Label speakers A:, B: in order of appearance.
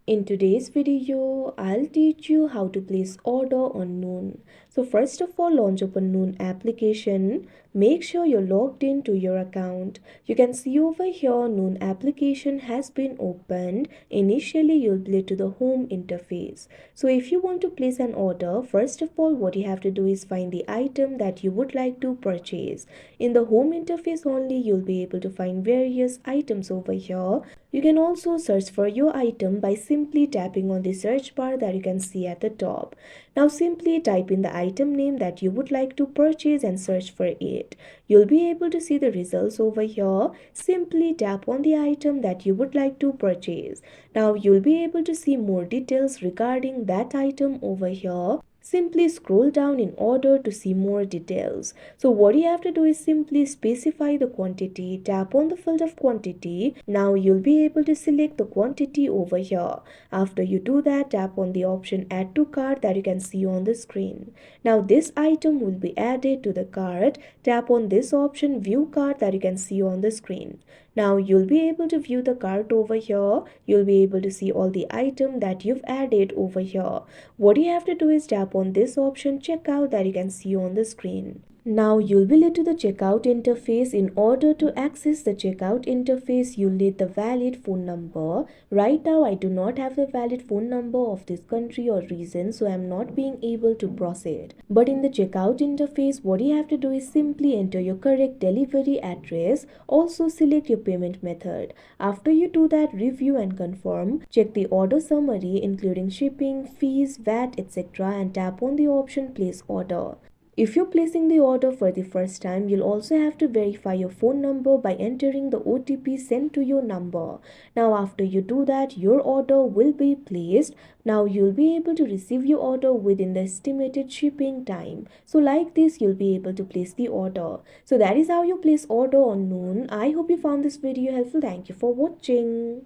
A: In today's video, I'll teach you how to place order on Noon. So first of all, launch open Noon application. Make sure you're logged into your account. You can see over here Noon application has been opened. Initially, you'll be to the home interface. So if you want to place an order, first of all, what you have to do is find the item that you would like to purchase. In the home interface only, you'll be able to find various items over here. You can also search for your item by simply tapping on the search bar that you can see at the top. Now simply type in the item name that you would like to purchase and search for it. You'll be able to see the results over here. Simply tap on the item that you would like to purchase. Now you'll be able to see more details regarding that item over here. Simply scroll down in order to see more details. So what you have to do is simply specify the quantity, tap on the field of quantity. Now you'll be able to select the quantity over here. After you do that, tap on the option add to cart that you can see on the screen. Now this item will be added to the cart. Tap on this option view cart that you can see on the screen. Now you'll be able to view the cart over here. You'll be able to see all the item that you've added over here. What you have to do is tap on this option checkout that you can see on the screen. Now you'll be led to the checkout interface. In order to access the checkout interface, you'll need the valid phone number. Right now I do not have the valid phone number of this country or region, so I'm not being able to proceed. But in the checkout interface, what you have to do is simply enter your correct delivery address. Also select your payment method. After you do that, review and confirm. Check the order summary including shipping, fees, VAT, etc. and tap on the option place order. If you're placing the order for the first time, you'll also have to verify your phone number by entering the OTP sent to your number. Now after you do that, your order will be placed. Now you'll be able to receive your order within the estimated shipping time. So like this, you'll be able to place the order. So that is how you place order on Noon. I hope you found this video helpful. Thank you for watching.